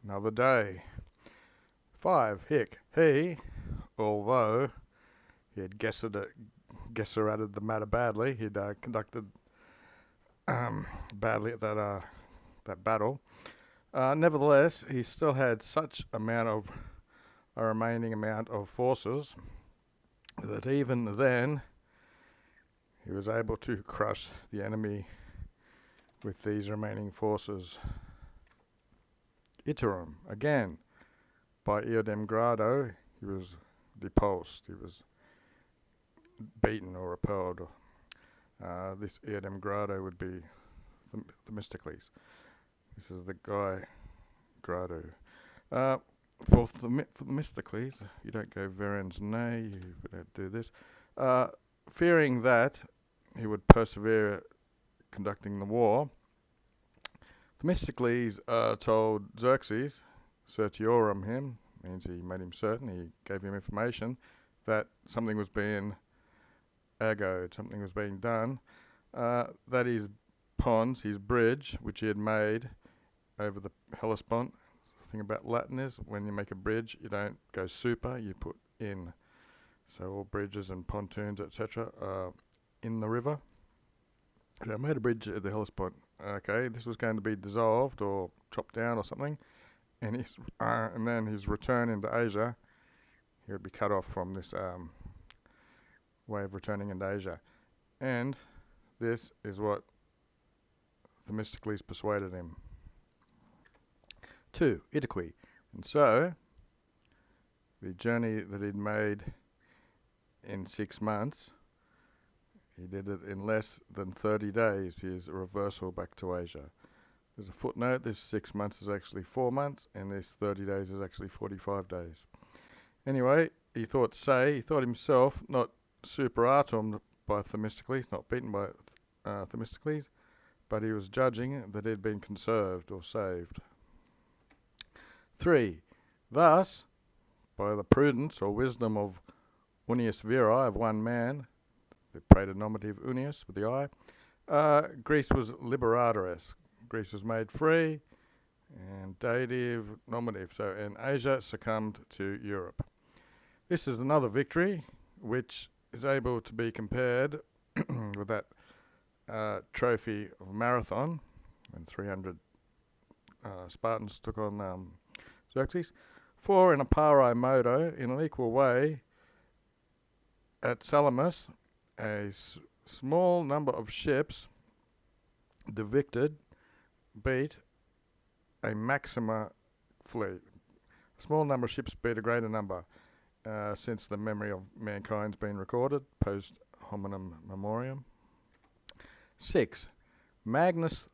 another day. 5. Hick. He, although he had guesserated the matter badly, he'd conducted badly at that battle. Nevertheless, he still had such a remaining amount of forces that even then he was able to crush the enemy with these remaining forces. Iterum, again, by Eodem Grado, he was repulsed, he was beaten or repelled. This Eodem Grado would be Themistocles. This is the guy, Grado. For Themistocles, you don't go verens ne, you don't do this. Fearing that he would persevere conducting the war, Themistocles told Xerxes, certiorum him, means he made him certain, he gave him information that something was being something was being done, that his pons, his bridge, which he had made over the Hellespont. The thing about Latin is when you make a bridge, you don't go super, you put in. So all bridges and pontoons, etc., are in the river. And I made a bridge at the Hellespont. Okay, this was going to be dissolved or chopped down or something, and then his return into Asia, he would be cut off from this way of returning into Asia. And this is what Themistocles persuaded him. 2. Itaque. And so, the journey that he'd made in 6 months, he did it in less than 30 days, his reversal back to Asia. There's a footnote, this 6 months is actually 4 months, and this 30 days is actually 45 days. Anyway, he thought himself not superatum by Themistocles, not beaten by Themistocles, but he was judging that he had been conserved or saved. 3. Thus, by the prudence or wisdom of unius viri, of one man, the praenominative unius with the I, Greece was liberatoris. Greece was made free, and dative, nominative. So, and Asia succumbed to Europe. This is another victory which is able to be compared with that trophy of Marathon when 300 Spartans took on Xerxes. For in a pari modo, in an equal way, at Salamis, a small number of ships beat a maxima fleet. A small number of ships beat a greater number since the memory of mankind's been recorded, post hominum memoriam. 6. Magnus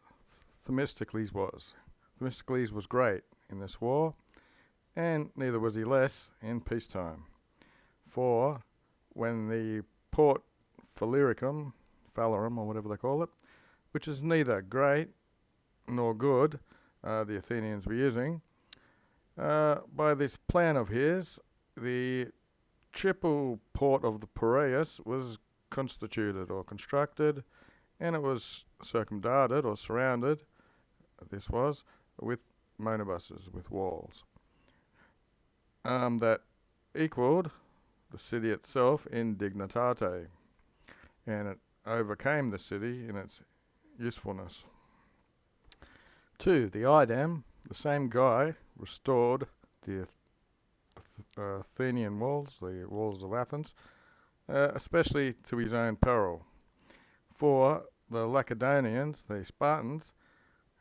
Themistocles was. Themistocles was great in this war, and neither was he less in peacetime. For when the port Phalerum, or whatever they call it, which is neither great nor good, the Athenians were using, by this plan of his, the triple port of the Piraeus was constituted or constructed, and it was circumdarded or surrounded, this was, with monobuses, with walls, that equaled the city itself in dignitate, and it overcame the city in its usefulness. 2. The Idam, the same guy, restored the Athenian walls, the walls of Athens, especially to his own peril. For the Lacedaemonians, the Spartans,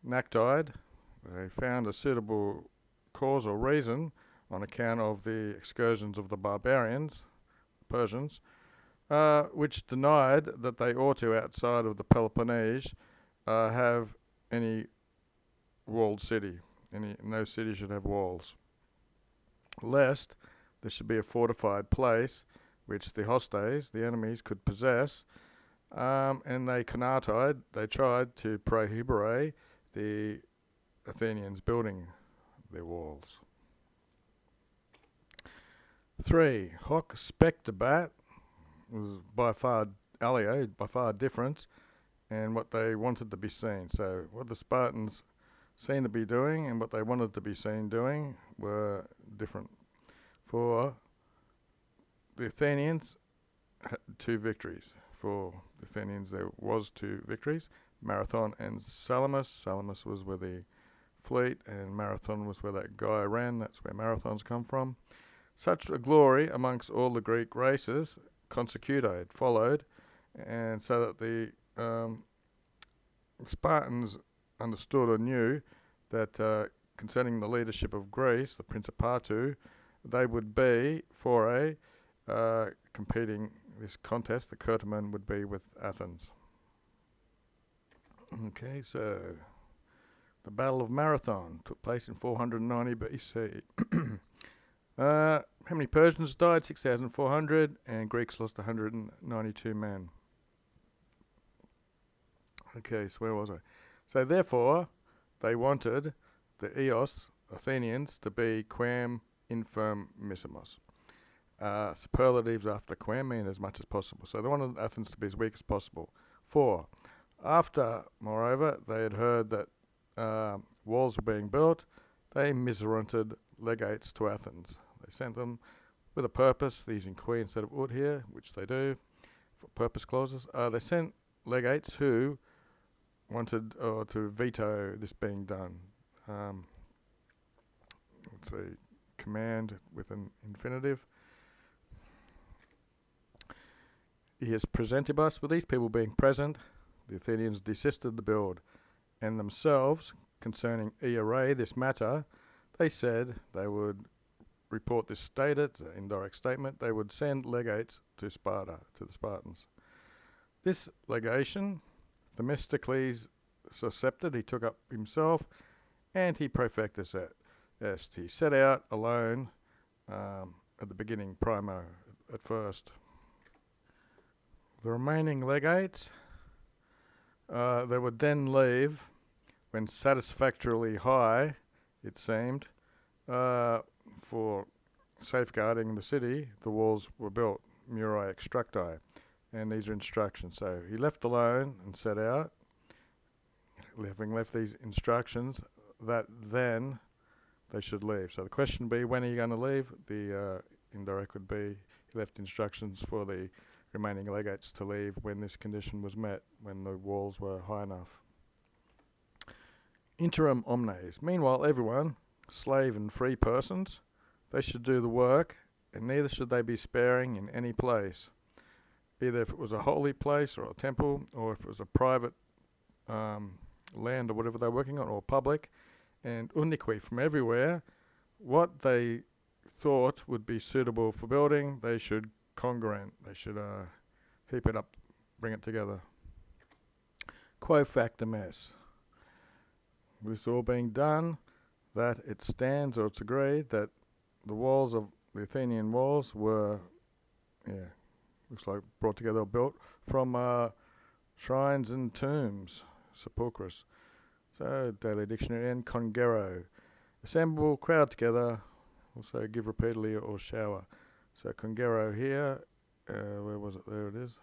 Nactide, they found a suitable cause or reason on account of the excursions of the barbarians, Persians, which denied that they ought to, outside of the Peloponnese, have any walled city. No city should have walls, lest there should be a fortified place which the hostes, the enemies, could possess, and they tried to prohibere the Athenians building their walls. 3. Hoc spectabat was by far different, and what they wanted to be seen. So what the Spartans seen to be doing and what they wanted to be seen doing were different. For the Athenians, had 2 victories. For the Athenians, there was 2 victories, Marathon and Salamis. Salamis was where the fleet, and Marathon was where that guy ran. That's where marathons come from. Such a glory amongst all the Greek races, consecute followed, and so that the Spartans understood or knew that concerning the leadership of Greece, the Principatu, they would be for a competing this contest. The Curtamen would be with Athens. Okay, so the Battle of Marathon took place in 490 BC. How many Persians died? 6,400, and Greeks lost 192 men. Okay, so where was I? So therefore, they wanted the Eos, Athenians, to be quam infirmissимos. Superlatives after quam mean as much as possible. So they wanted Athens to be as weak as possible. 4. After, moreover, they had heard that walls were being built, they misoriented legates to Athens. They sent them with a purpose, using qui instead of ut here, which they do, for purpose clauses. They sent legates who wanted to veto this being done. Let's see, command with an infinitive. He has presentibus. With these people being present, the Athenians desisted the build, and themselves, concerning array this matter, they said they would report this stated, it's an indirect statement, they would send legates to Sparta, to the Spartans. This legation, Themistocles accepted, he took up himself, and he prefectus it. Yes, he set out alone at the beginning, primo, at first. The remaining legates, they would then leave when satisfactorily high, it seemed, for safeguarding the city. The walls were built, murae extracti, and these are instructions. So he left alone and set out, having left these instructions, that then they should leave. So the question would be, when are you going to leave? The indirect would be, he left instructions for the remaining legates to leave when this condition was met, when the walls were high enough. Interim omnes. Meanwhile, everyone, slave and free persons, they should do the work, and neither should they be sparing in any place, either if it was a holy place or a temple, or if it was a private land or whatever they're working on, or public, and uniqui, from everywhere, what they thought would be suitable for building, they should congruent, they should heap it up, bring it together. Quo factum est. This all being done, that it stands, or it's agreed, that the walls of the Athenian walls were, looks like brought together or built from shrines and tombs, sepulchres. So, Daily Dictionary, and congero. Assemble, crowd together, also give repeatedly or shower. So, congero here, where was it? There it is.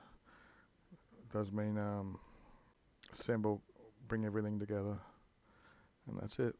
It does mean assemble, bring everything together. And that's it.